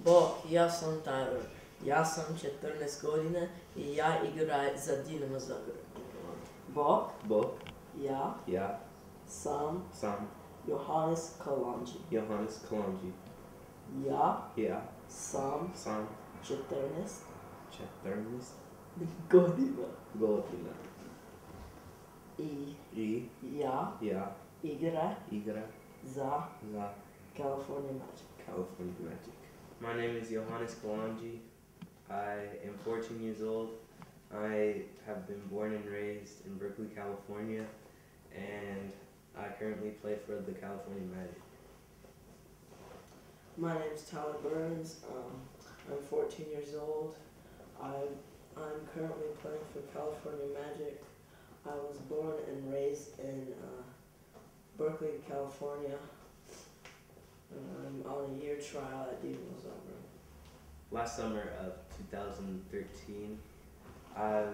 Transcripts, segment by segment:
Bok, ja sam Tyler. Ja sam 14 godina i ja igram za Dinamo Zagreb. Bok, Bok, ja sam sam Yohannes Kalonji. Yohannes Kalonji. Ja Sam sam 14 14 godina godina. i I ja igram igra za za California Magic. California Magic. My name is Yohannes Kalonji. I am 14 years old. I have been born and raised in Berkeley, California, and I currently play for the California Magic. My name is Tyler Burns. I'm 14 years old. I'm currently playing for California Magic. I was born and raised in Berkeley, California. I'm on a year trial at Dinamo Zagreb. Last summer of 2013, I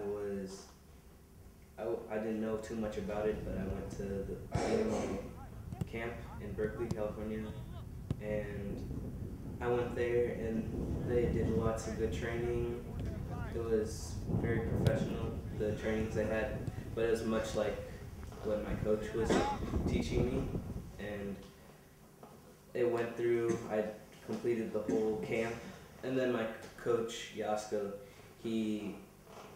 didn't know too much about it, but I went to the Dinamo camp in Berkeley, California, and I went there and they did lots of good training. It was very professional, the trainings they had, but it was much like what my coach was teaching me, and it went through, I completed the whole camp, and then my coach, Jasko, he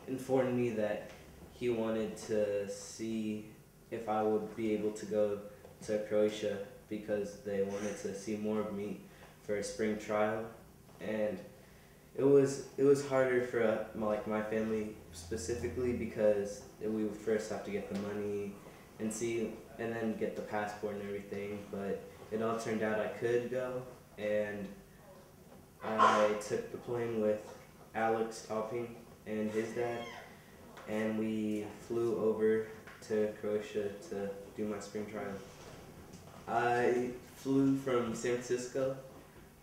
informed me that he wanted to see if I would be able to go to Croatia because they wanted to see more of me for a spring trial, and it was harder for my family specifically because we would first have to get the money and then get the passport and everything, but it all turned out I could go, and I took the plane with Alex Topping and his dad, and we flew over to Croatia to do my spring trial. I flew from San Francisco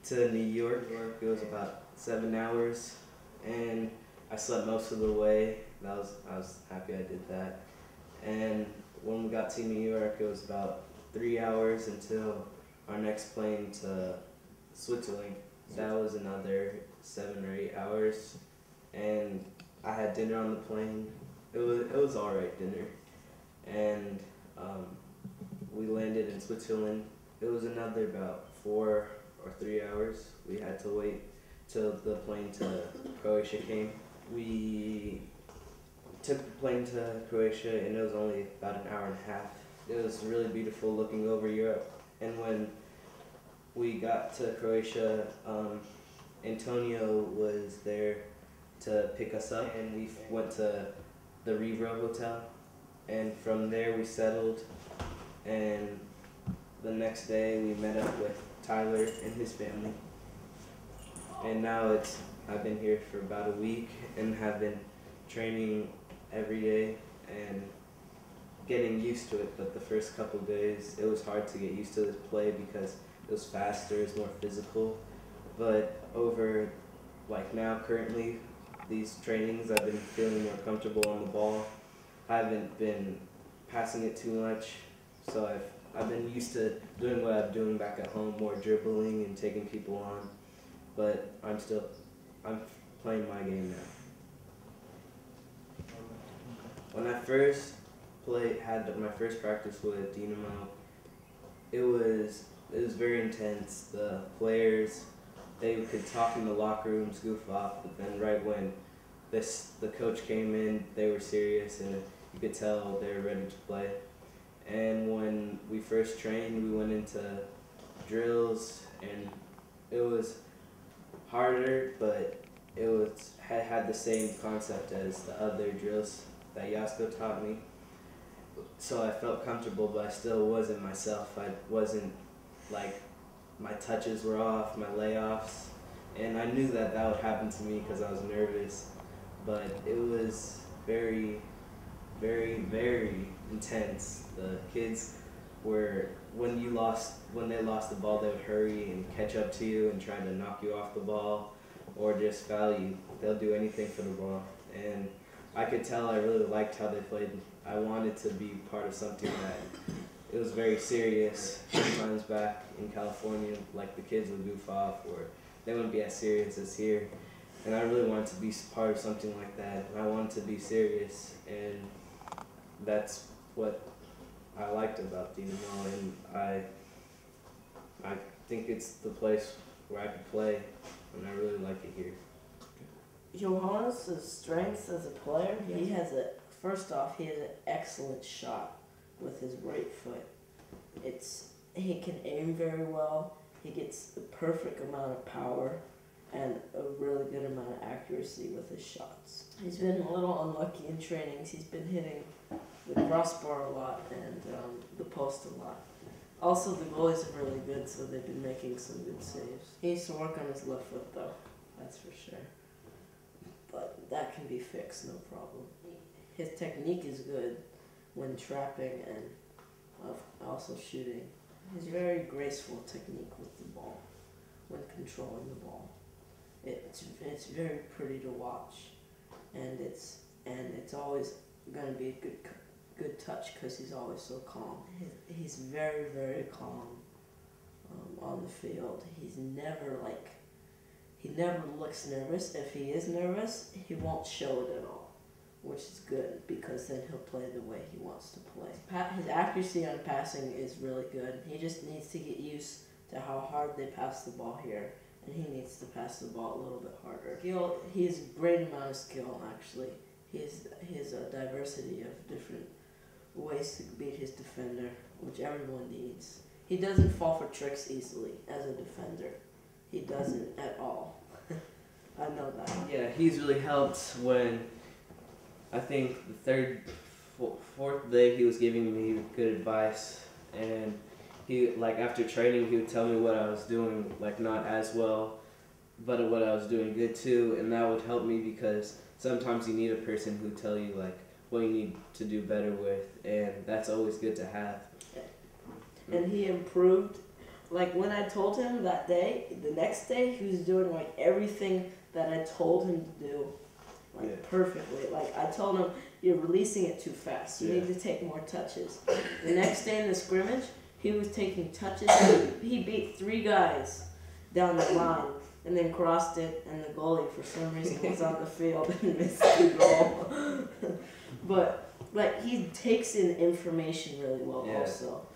to New York. It was about 7 hours, and I slept most of the way. I was happy I did that. And when we got to New York, it was about 3 hours until our next plane to Switzerland. That was another 7 or 8 hours, and I had dinner on the plane. It was all right dinner, and we landed in Switzerland. It was another about 4 or 3 hours. We had to wait till the plane to Croatia came. We took the plane to Croatia, and it was only about an hour and a half. It was really beautiful looking over Europe, and when we got to Croatia, Antonio was there to pick us up, and we went to the Rivro Hotel, and from there we settled, and the next day we met up with Tyler and his family, and now I've been here for about a week and have been training every day and getting used to it, but the first couple days it was hard to get used to this play because it was faster, it's more physical, but over now currently these trainings I've been feeling more comfortable on the ball. I haven't been passing it too much, so I've been used to doing what I'm doing back at home, more dribbling and taking people on, but I'm playing my game now. When I first had my first practice with Dinamo, it was very intense. The players, they could talk in the locker rooms, goof off, but then right when the coach came in, they were serious, and you could tell they were ready to play. And when we first trained, we went into drills, and it was harder, but it had the same concept as the other drills that Jasko taught me. So I felt comfortable, but I still wasn't myself. I wasn't, my touches were off, my layoffs, and I knew that would happen to me because I was nervous, but it was very, very, very intense. The kids were, when they lost the ball, they would hurry and catch up to you and try to knock you off the ball or just foul you. They'll do anything for the ball, and I could tell I really liked how they played. I wanted to be part of something that it was very serious. Sometimes back in California, the kids would goof off or they wouldn't be as serious as here. And I really wanted to be part of something like that. I wanted to be serious, and that's what I liked about Dinamo, and I think it's the place where I could play, and I really like it here. Yohannes' strengths as a player, first off, he has an excellent shot with his right foot. He can aim very well, he gets the perfect amount of power, and a really good amount of accuracy with his shots. He's been a little unlucky in trainings. He's been hitting the crossbar a lot and the post a lot. Also, the goalies are really good, so they've been making some good saves. He needs to work on his left foot, though, that's for sure. But that can be fixed, no problem. His technique is good when trapping and also shooting. His very graceful technique with the ball, when controlling the ball. It's very pretty to watch, and it's always going to be a good touch because he's always so calm. He's very, very calm on the field. He never looks nervous. If he is nervous, he won't show it at all, which is good because then he'll play the way he wants to play. His accuracy on passing is really good. He just needs to get used to how hard they pass the ball here, and he needs to pass the ball a little bit harder. He has a great amount of skill, actually. He has a diversity of different ways to beat his defender, which everyone needs. He doesn't fall for tricks easily as a defender. He doesn't at all. I know that. Yeah, he's really helped when, I think the fourth day he was giving me good advice, and he, like, after training, he would tell me what I was doing, like, not as well, but what I was doing good too, and that would help me because sometimes you need a person who tell you, like, what you need to do better with, and that's always good to have. And he improved. Like, when I told him that day, the next day, he was doing, like, everything that I told him to do, like, perfectly. Like, I told him, you're releasing it too fast. You need to take more touches. The next day in the scrimmage, he was taking touches. He beat 3 guys down the line and then crossed it, and the goalie, for some reason, was on the field and missed the goal. But, like, he takes in information really well also.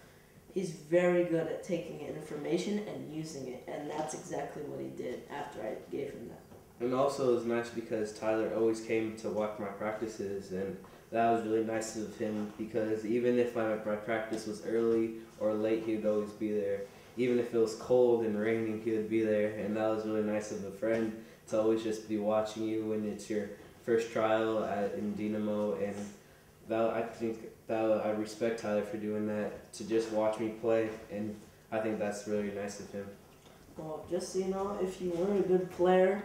He's very good at taking in information and using it, and that's exactly what he did after I gave him that. And also it was nice because Tyler always came to watch my practices, and that was really nice of him because even if my practice was early or late, he would always be there. Even if it was cold and raining, he would be there, and that was really nice of a friend to always just be watching you when it's your first trial in Dinamo, and I think that I respect Tyler for doing that, to just watch me play, and I think that's really nice of him. Well, just so you know, if you were a good player,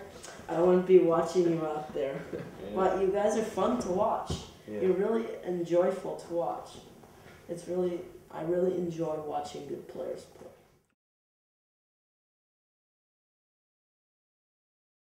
I wouldn't be watching you out there. But you guys are fun to watch. You're really enjoyable to watch. I really enjoy watching good players play.